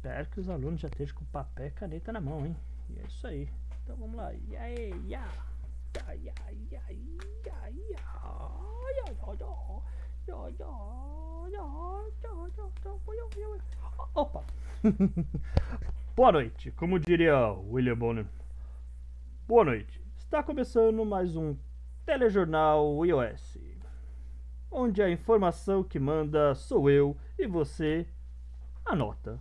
Espero que os alunos já estejam com papel e caneta na mão, hein? E é isso aí. Então vamos lá. E aí, ya. Ya, ya, ya, ya, ya. Ya, ya, ya. Ya, ya, ya, ya, ya, ya. Opa! Boa noite, como diria William Bonner. Boa noite. Está começando mais um Telejornal iOS, onde a informação que manda sou eu e você anota.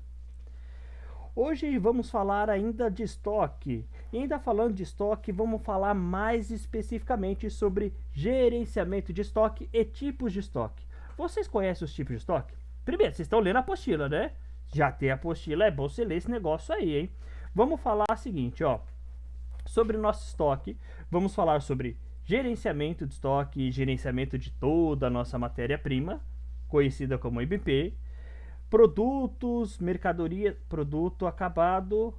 Hoje vamos falar ainda de estoque. E ainda falando de estoque, vamos falar mais especificamente sobre gerenciamento de estoque e tipos de estoque. Vocês conhecem os tipos de estoque? Primeiro, vocês estão lendo a apostila, né? Já tem a apostila, é bom você ler esse negócio aí, hein? Vamos falar o seguinte, ó. Sobre o nosso estoque, vamos falar sobre gerenciamento de estoque e gerenciamento de toda a nossa matéria-prima, conhecida como IBP. Produtos, mercadoria, produto acabado,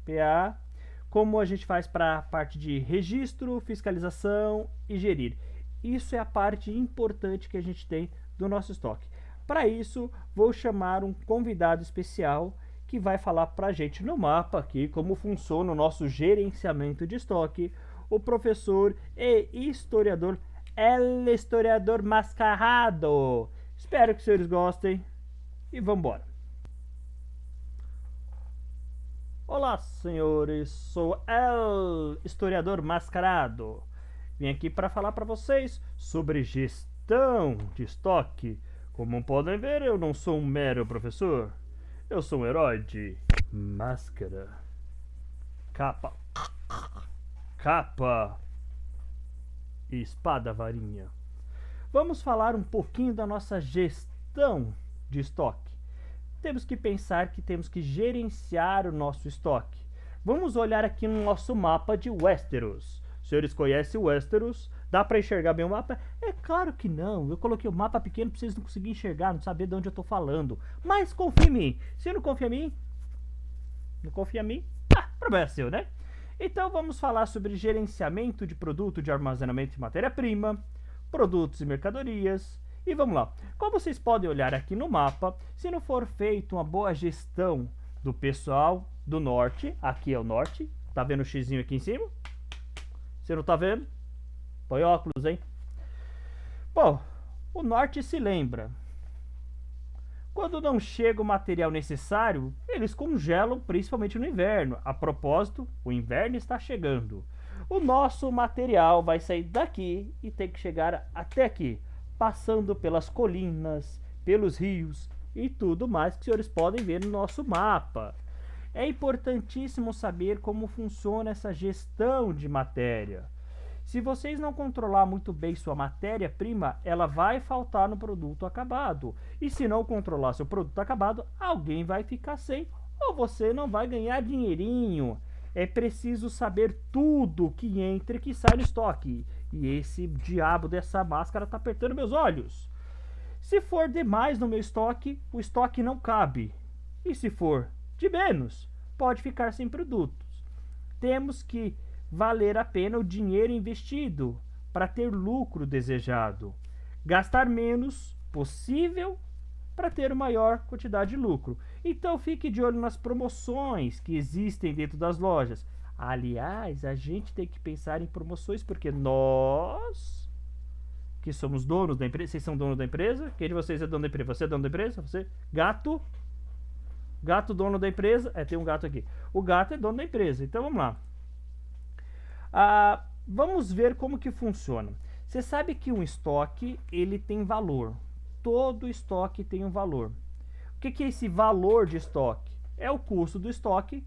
PA, como a gente faz para a parte de registro, fiscalização e gerir. Isso é a parte importante que a gente tem do nosso estoque. Para isso, vou chamar um convidado especial que vai falar para a gente no mapa aqui como funciona o nosso gerenciamento de estoque, o professor e historiador El Historiador Mascarado. Espero que os senhores gostem. E vamos embora. Olá, senhores. Sou El Historiador Mascarado. Vim aqui para falar para vocês sobre gestão de estoque. Como podem ver, eu não sou um mero professor. Eu sou um herói de máscara, capa e espada varinha. Vamos falar um pouquinho da nossa gestão de estoque. Temos que pensar que temos que gerenciar o nosso estoque. Vamos olhar aqui no nosso mapa de Westeros. Os senhores conhecem Westeros? Dá para enxergar bem o mapa? É claro que não. Eu coloquei o mapa pequeno para vocês não conseguirem enxergar, não saber de onde eu estou falando. Mas confia em mim. Se não confia em mim, problema é seu, né? Então vamos falar sobre gerenciamento de produto de armazenamento de matéria-prima, produtos e mercadorias. E vamos lá. Como vocês podem olhar aqui no mapa, se não for feita uma boa gestão do pessoal do norte, aqui é o norte, tá vendo o xizinho aqui em cima? Você não tá vendo? Põe óculos, hein? Bom, o norte se lembra. Quando não chega o material necessário, eles congelam, principalmente no inverno. A propósito, o inverno está chegando. O nosso material vai sair daqui e tem que chegar até aqui, passando pelas colinas, pelos rios e tudo mais que os senhores podem ver no nosso mapa. É importantíssimo saber como funciona essa gestão de matéria. Se vocês não controlar muito bem sua matéria-prima, ela vai faltar no produto acabado. E se não controlar seu produto acabado, alguém vai ficar sem ou você não vai ganhar dinheirinho. É preciso saber tudo que entra e que sai no estoque. E esse diabo dessa máscara tá apertando meus olhos. Se for demais no meu estoque, o estoque não cabe. E se for de menos, pode ficar sem produtos. Temos que valer a pena o dinheiro investido para ter lucro desejado. Gastar menos possível para ter maior quantidade de lucro. Então fique de olho nas promoções que existem dentro das lojas. Aliás, a gente tem que pensar em promoções porque nós, que somos donos da empresa, vocês são donos da empresa? Quem de vocês é dono da empresa? Você é dono da empresa? Você? Gato? Gato dono da empresa? Tem um gato aqui. O gato é dono da empresa. Então vamos lá. Vamos ver como que funciona. Você sabe que um estoque, ele tem valor. Todo estoque tem um valor. O que é esse valor de estoque? É o custo do estoque.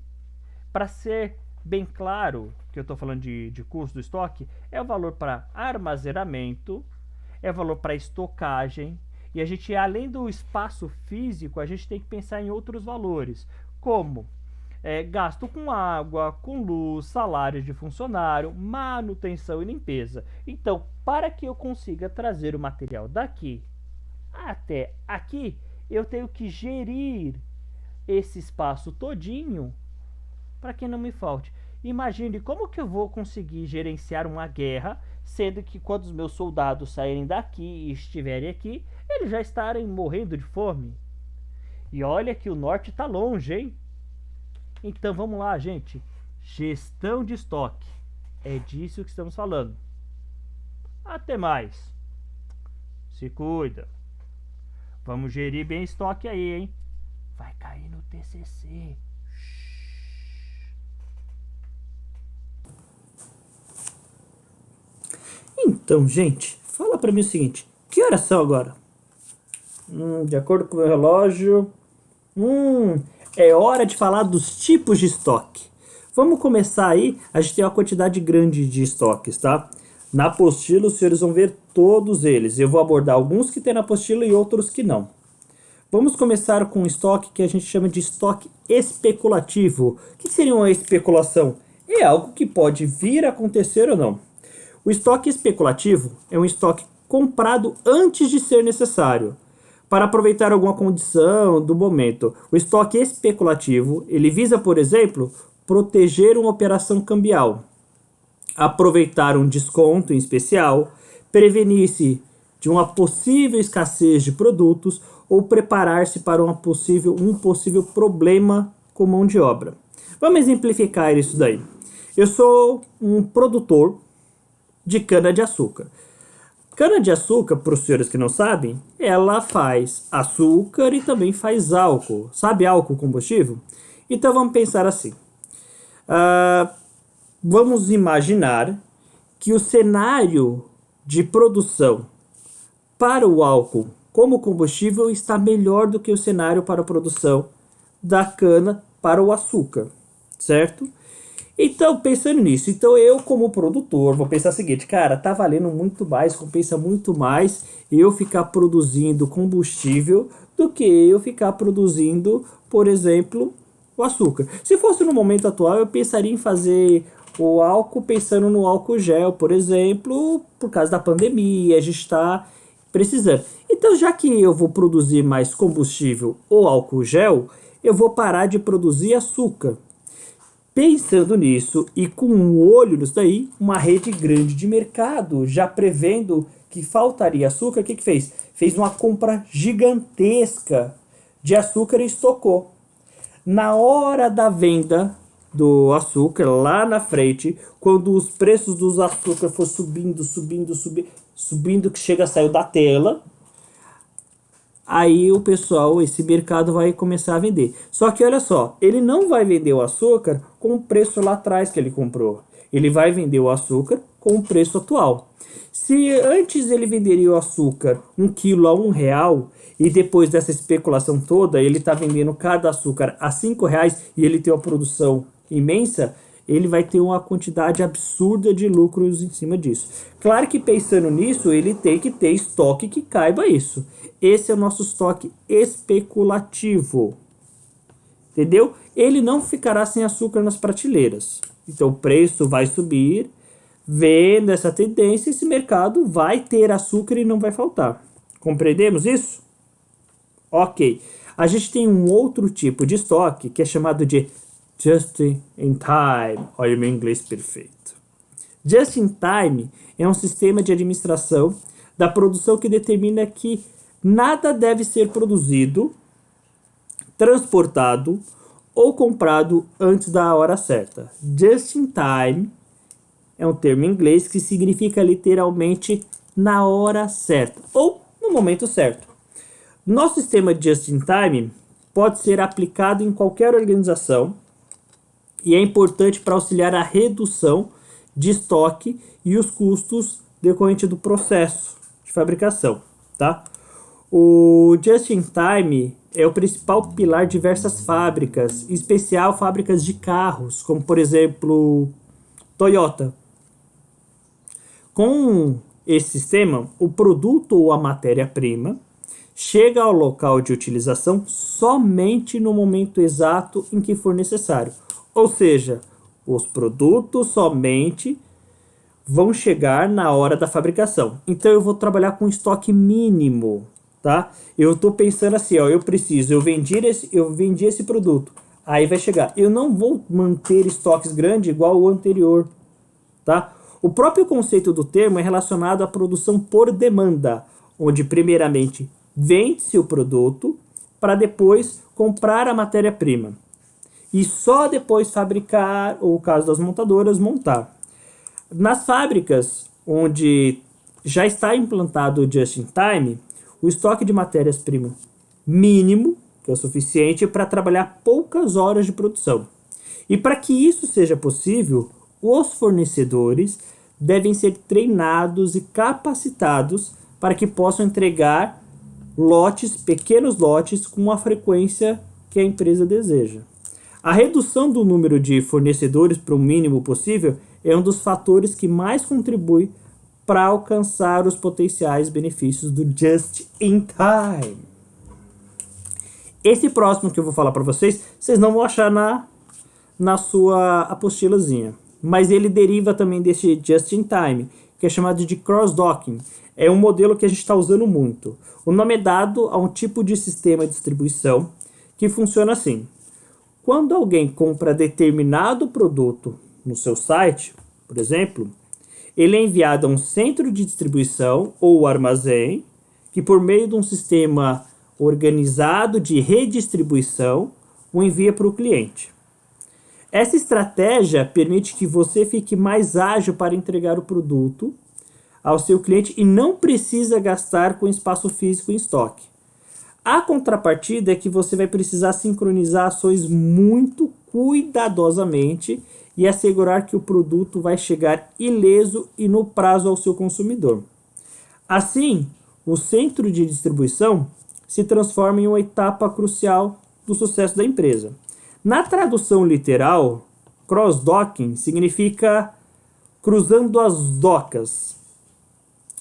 Para ser bem claro que eu estou falando de custo do estoque, é o valor para armazenamento, é o valor para estocagem, e a gente, além do espaço físico, a gente tem que pensar em outros valores, como gasto com água, com luz, salários de funcionário, manutenção e limpeza. Então, para que eu consiga trazer o material daqui até aqui, eu tenho que gerir esse espaço todinho para que não me falte. Imagine como que eu vou conseguir gerenciar uma guerra, sendo que quando os meus soldados saírem daqui e estiverem aqui, eles já estarem morrendo de fome. E olha que o norte está longe, hein? Então vamos lá, gente. Gestão de estoque. É disso que estamos falando. Até mais. Se cuida. Vamos gerir bem estoque aí, hein? Vai cair no TCC. Então, gente, fala pra mim o seguinte: que horas são agora? De acordo com o meu relógio, é hora de falar dos tipos de estoque. Vamos começar aí. A gente tem uma quantidade grande de estoques, tá? Na apostila, os senhores vão ver todos eles. Eu vou abordar alguns que tem na apostila e outros que não. Vamos começar com um estoque que a gente chama de estoque especulativo. O que seria uma especulação? É algo que pode vir a acontecer ou não. O estoque especulativo é um estoque comprado antes de ser necessário, para aproveitar alguma condição do momento. O estoque especulativo, ele visa, por exemplo, proteger uma operação cambial, aproveitar um desconto em especial, prevenir-se de uma possível escassez de produtos ou preparar-se para um possível problema com mão de obra. Vamos exemplificar isso daí. Eu sou um produtor de cana-de-açúcar. Cana-de-açúcar, para os senhores que não sabem, ela faz açúcar e também faz álcool. Sabe álcool combustível? Então vamos pensar assim. Vamos imaginar que o cenário de produção para o álcool como combustível está melhor do que o cenário para a produção da cana para o açúcar, certo? Então, pensando nisso, então eu como produtor vou pensar o seguinte: cara, tá valendo muito mais, compensa muito mais eu ficar produzindo combustível do que eu ficar produzindo, por exemplo, o açúcar. Se fosse no momento atual, eu pensaria em fazer o álcool pensando no álcool gel, por exemplo, por causa da pandemia, a gente está precisando. Então, já que eu vou produzir mais combustível ou álcool gel, eu vou parar de produzir açúcar. Pensando nisso e com um olho nisso daí, uma rede grande de mercado, já prevendo que faltaria açúcar, o que fez? Fez uma compra gigantesca de açúcar e estocou. Na hora da venda do açúcar, lá na frente, quando os preços dos açúcar for subindo, que chega a sair da tela, aí o pessoal, esse mercado vai começar a vender. Só que olha só, ele não vai vender o açúcar com o preço lá atrás que ele comprou. Ele vai vender o açúcar com o preço atual. Se antes ele venderia o açúcar 1 quilo a R$1, e depois dessa especulação toda, ele está vendendo cada açúcar a R$5 e ele tem uma produção imensa, ele vai ter uma quantidade absurda de lucros em cima disso. Claro que pensando nisso, ele tem que ter estoque que caiba isso. Esse é o nosso estoque especulativo. Entendeu? Ele não ficará sem açúcar nas prateleiras. Então o preço vai subir, vendo essa tendência, esse mercado vai ter açúcar e não vai faltar. Compreendemos isso? Ok. A gente tem um outro tipo de estoque que é chamado de Just in Time. Olha o meu inglês perfeito. Just in Time é um sistema de administração da produção que determina que nada deve ser produzido, transportado ou comprado antes da hora certa. Just in Time é um termo em inglês que significa literalmente na hora certa ou no momento certo. Nosso sistema Just in Time pode ser aplicado em qualquer organização e é importante para auxiliar a redução de estoque e os custos decorrentes do processo de fabricação, tá? O Just in Time é o principal pilar de diversas fábricas, em especial fábricas de carros, como por exemplo Toyota. Com esse sistema, o produto ou a matéria-prima chega ao local de utilização somente no momento exato em que for necessário. Ou seja, os produtos somente vão chegar na hora da fabricação. Então eu vou trabalhar com estoque mínimo, tá? Eu estou pensando assim, ó, eu vendi esse produto, aí vai chegar. Eu não vou manter estoques grandes igual o anterior, tá? O próprio conceito do termo é relacionado à produção por demanda, onde primeiramente vende-se o produto para depois comprar a matéria-prima. E só depois fabricar, ou no caso das montadoras, montar. Nas fábricas onde já está implantado o just-in-time, o estoque de matérias-primas mínimo, que é o suficiente para trabalhar poucas horas de produção. E para que isso seja possível, os fornecedores devem ser treinados e capacitados para que possam entregar pequenos lotes, com a frequência que a empresa deseja. A redução do número de fornecedores para o mínimo possível é um dos fatores que mais contribui para alcançar os potenciais benefícios do just-in-time. Esse próximo que eu vou falar para vocês não vão achar na sua apostilazinha, mas ele deriva também desse just-in-time, que é chamado de cross-docking. É um modelo que a gente está usando muito. O nome é dado a um tipo de sistema de distribuição que funciona assim. Quando alguém compra determinado produto no seu site, por exemplo, ele é enviado a um centro de distribuição ou armazém, que por meio de um sistema organizado de redistribuição, o envia para o cliente. Essa estratégia permite que você fique mais ágil para entregar o produto ao seu cliente e não precisa gastar com espaço físico em estoque. A contrapartida é que você vai precisar sincronizar ações muito cuidadosamente e assegurar que o produto vai chegar ileso e no prazo ao seu consumidor. Assim, o centro de distribuição se transforma em uma etapa crucial do sucesso da empresa. Na tradução literal, cross-docking significa cruzando as docas.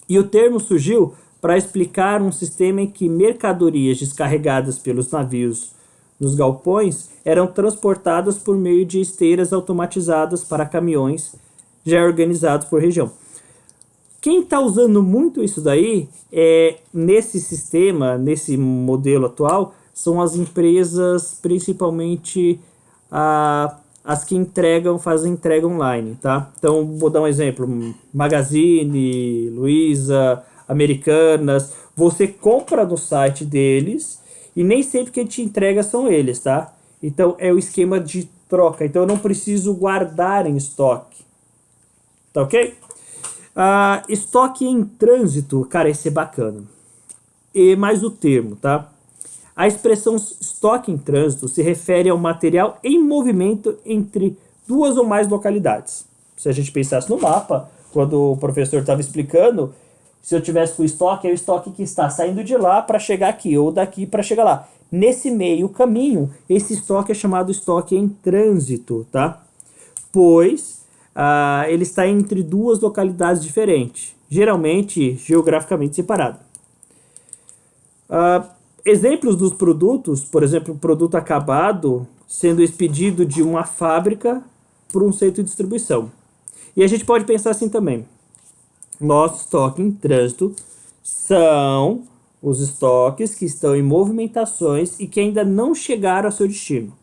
E o termo surgiu para explicar um sistema em que mercadorias descarregadas pelos navios nos galpões eram transportadas por meio de esteiras automatizadas para caminhões já organizados por região. Quem está usando muito isso daí nesse sistema, nesse modelo atual, são as empresas, principalmente as que fazem entrega online, tá? Então, vou dar um exemplo. Magazine, Luiza, Americanas. Você compra no site deles e nem sempre que te entrega são eles, tá? Então, é o esquema de troca. Então, eu não preciso guardar em estoque. Tá ok? Estoque em trânsito, cara, esse é bacana. E mais o termo, tá? A expressão estoque em trânsito se refere ao material em movimento entre duas ou mais localidades. Se a gente pensasse no mapa, quando o professor estava explicando, se eu tivesse com o estoque, é o estoque que está saindo de lá para chegar aqui, ou daqui para chegar lá. Nesse meio caminho, esse estoque é chamado estoque em trânsito, tá? Pois ele está entre duas localidades diferentes, geralmente geograficamente separadas. Exemplos dos produtos, por exemplo, o produto acabado sendo expedido de uma fábrica para um centro de distribuição. E a gente pode pensar assim também. Nosso estoque em trânsito são os estoques que estão em movimentações e que ainda não chegaram ao seu destino.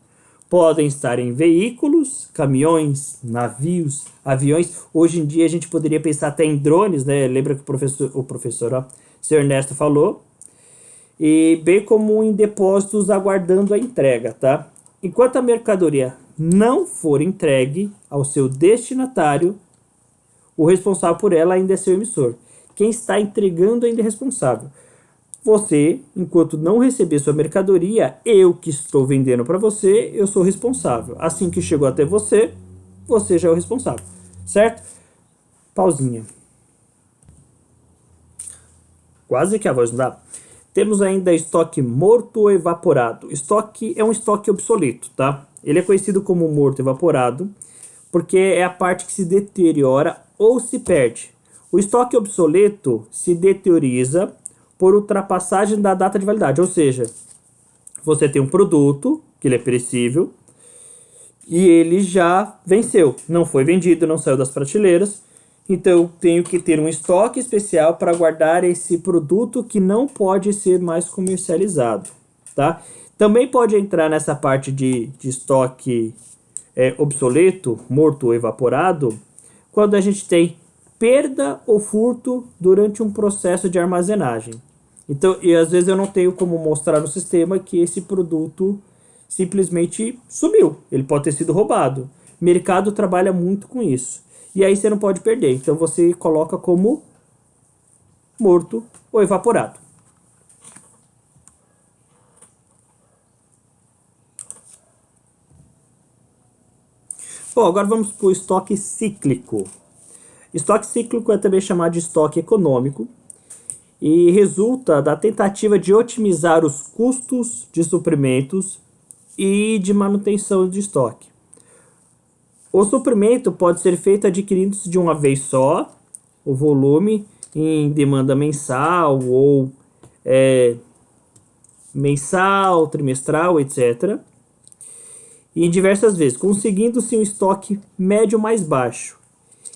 Podem estar em veículos, caminhões, navios, aviões. Hoje em dia a gente poderia pensar até em drones, né? Lembra que o Sr. Ernesto falou? E bem como em depósitos aguardando a entrega, tá? Enquanto a mercadoria não for entregue ao seu destinatário, o responsável por ela ainda é seu emissor. Quem está entregando ainda é responsável. Você, enquanto não receber sua mercadoria, eu que estou vendendo para você, eu sou responsável. Assim que chegou até você, você já é o responsável. Certo? Pausinha. Quase que a voz não dá. Temos ainda estoque morto ou evaporado. Estoque é um estoque obsoleto, tá? Ele é conhecido como morto evaporado porque é a parte que se deteriora ou se perde. O estoque obsoleto se deterioriza por ultrapassagem da data de validade, ou seja, você tem um produto que ele é perecível e ele já venceu, não foi vendido, não saiu das prateleiras. Então, eu tenho que ter um estoque especial para guardar esse produto que não pode ser mais comercializado, tá? Também pode entrar nessa parte de estoque obsoleto, morto ou evaporado, quando a gente tem perda ou furto durante um processo de armazenagem. Então, e às vezes eu não tenho como mostrar no sistema que esse produto simplesmente sumiu. Ele pode ter sido roubado. O mercado trabalha muito com isso. E aí você não pode perder. Então você coloca como morto ou evaporado. Bom, agora vamos para o estoque cíclico. Estoque cíclico é também chamado de estoque econômico e resulta da tentativa de otimizar os custos de suprimentos e de manutenção de estoque. O suprimento pode ser feito adquirindo de uma vez só, o volume em demanda mensal ou mensal, trimestral, etc. E em diversas vezes, conseguindo-se um estoque médio mais baixo.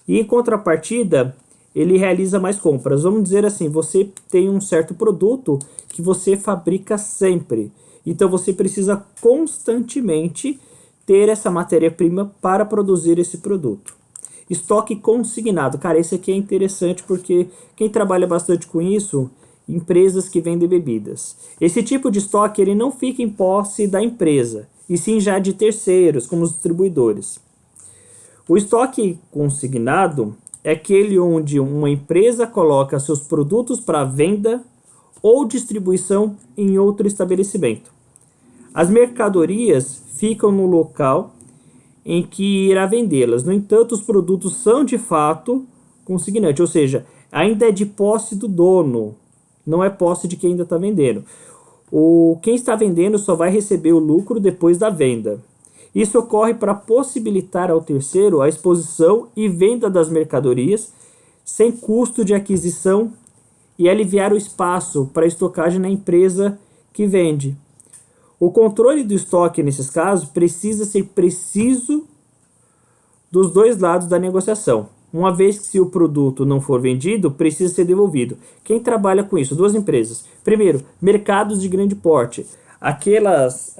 E em contrapartida, ele realiza mais compras. Vamos dizer assim, você tem um certo produto que você fabrica sempre. Então você precisa constantemente ter essa matéria-prima para produzir esse produto. Estoque consignado. Cara, esse aqui é interessante porque quem trabalha bastante com isso, empresas que vendem bebidas. Esse tipo de estoque ele não fica em posse da empresa, e sim já de terceiros, como os distribuidores. O estoque consignado é aquele onde uma empresa coloca seus produtos para venda ou distribuição em outro estabelecimento. As mercadorias ficam no local em que irá vendê-las. No entanto, os produtos são de fato consignantes, ou seja, ainda é de posse do dono, não é posse de quem ainda está vendendo. Quem está vendendo só vai receber o lucro depois da venda. Isso ocorre para possibilitar ao terceiro a exposição e venda das mercadorias sem custo de aquisição e aliviar o espaço para estocagem na empresa que vende. O controle do estoque, nesses casos, precisa ser preciso dos dois lados da negociação. Uma vez que se o produto não for vendido, precisa ser devolvido. Quem trabalha com isso? Duas empresas. Primeiro, mercados de grande porte. Aquelas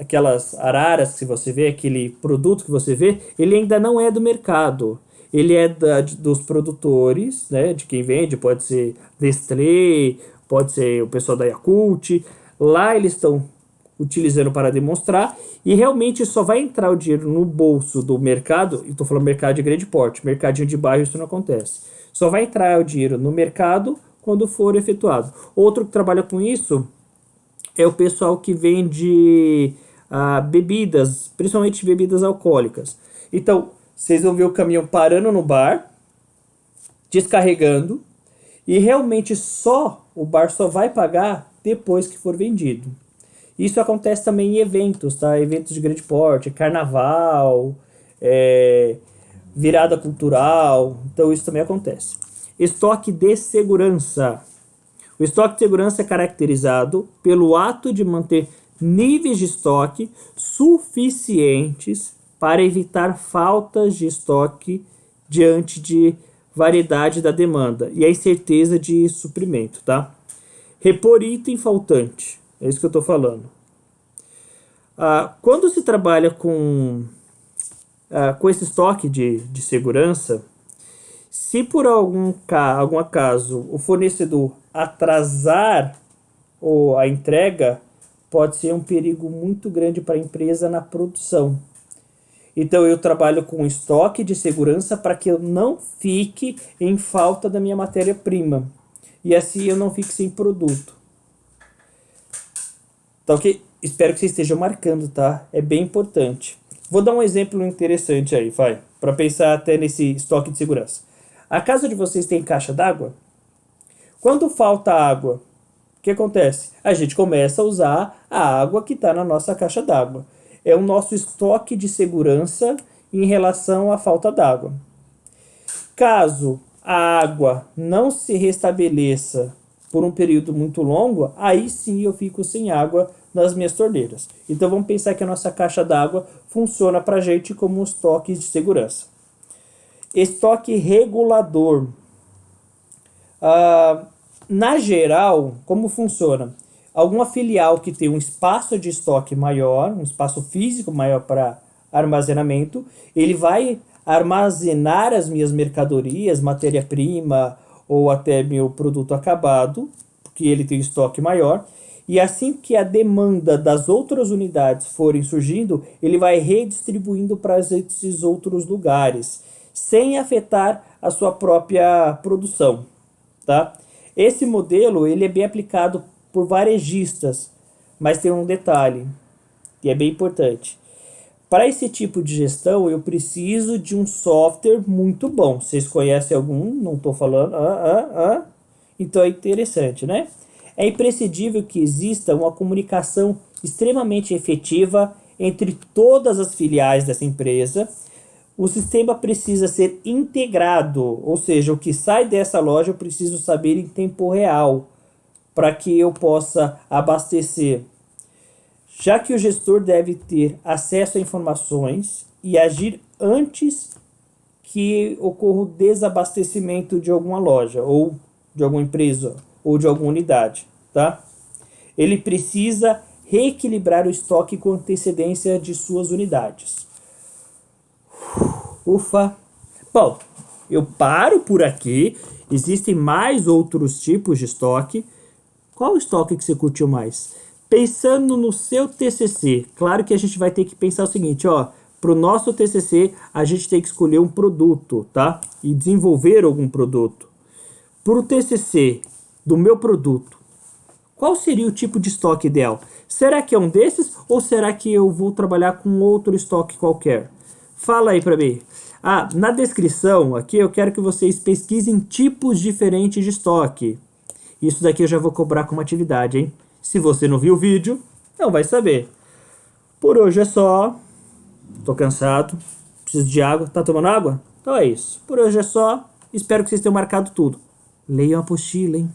araras que você vê, aquele produto que você vê, ele ainda não é do mercado. Ele é dos produtores, né, de quem vende, pode ser Nestlé, pode ser o pessoal da Yakult. Lá eles estão utilizando para demonstrar e realmente só vai entrar o dinheiro no bolso do mercado. Estou falando mercado de grande porte, mercadinho de bairro isso não acontece. Só vai entrar o dinheiro no mercado quando for efetuado. Outro que trabalha com isso é o pessoal que vende bebidas, principalmente bebidas alcoólicas. Então, vocês vão ver o caminhão parando no bar, descarregando, e realmente o bar só vai pagar depois que for vendido. Isso acontece também em eventos, tá? Eventos de grande porte, carnaval, virada cultural, então isso também acontece. Estoque de segurança. O estoque de segurança é caracterizado pelo ato de manter níveis de estoque suficientes para evitar faltas de estoque diante de variedade da demanda e a incerteza de suprimento, tá? Repor item faltante. É isso que eu estou falando. Quando se trabalha com esse estoque de segurança, se por algum acaso o fornecedor atrasar a entrega, pode ser um perigo muito grande para a empresa na produção. Então eu trabalho com estoque de segurança para que eu não fique em falta da minha matéria-prima. E assim eu não fique sem produto. Tá ok? Espero que vocês estejam marcando, tá? É bem importante. Vou dar um exemplo interessante aí, para pensar até nesse estoque de segurança. A casa de vocês tem caixa d'água? Quando falta água, o que acontece? A gente começa a usar a água que está na nossa caixa d'água. É o nosso estoque de segurança em relação à falta d'água. Caso a água não se restabeleça por um período muito longo, aí sim eu fico sem água nas minhas torneiras. Então vamos pensar que a nossa caixa d'água funciona para a gente como um estoque de segurança. Estoque regulador. Na geral, como funciona? Alguma filial que tem um espaço de estoque maior, um espaço físico maior para armazenamento, ele vai armazenar as minhas mercadorias, matéria-prima ou até meu produto acabado, que ele tem estoque maior. E assim que a demanda das outras unidades forem surgindo, ele vai redistribuindo para esses outros lugares, sem afetar a sua própria produção, tá? Esse modelo ele é bem aplicado por varejistas, mas tem um detalhe, que é bem importante. Para esse tipo de gestão, eu preciso de um software muito bom. Vocês conhecem algum? Não estou falando. Então é interessante, né? É imprescindível que exista uma comunicação extremamente efetiva entre todas as filiais dessa empresa. O sistema precisa ser integrado, ou seja, o que sai dessa loja eu preciso saber em tempo real para que eu possa abastecer. Já que o gestor deve ter acesso a informações e agir antes que ocorra o desabastecimento de alguma loja, ou de alguma empresa, ou de alguma unidade, tá? Ele precisa reequilibrar o estoque com antecedência de suas unidades. Ufa! Bom, eu paro por aqui. Existem mais outros tipos de estoque. Qual estoque que você curtiu mais? Pensando no seu TCC, claro que a gente vai ter que pensar o seguinte, ó, para o nosso TCC a gente tem que escolher um produto, tá? E desenvolver algum produto. Para o TCC do meu produto, qual seria o tipo de estoque ideal? Será que é um desses ou será que eu vou trabalhar com outro estoque qualquer? Fala aí para mim. Na descrição aqui eu quero que vocês pesquisem tipos diferentes de estoque. Isso daqui eu já vou cobrar como atividade, hein? Se você não viu o vídeo, não vai saber. Por hoje é só. Tô cansado. Preciso de água. Tá tomando água? Então é isso. Por hoje é só. Espero que vocês tenham marcado tudo. Leiam a apostila, hein?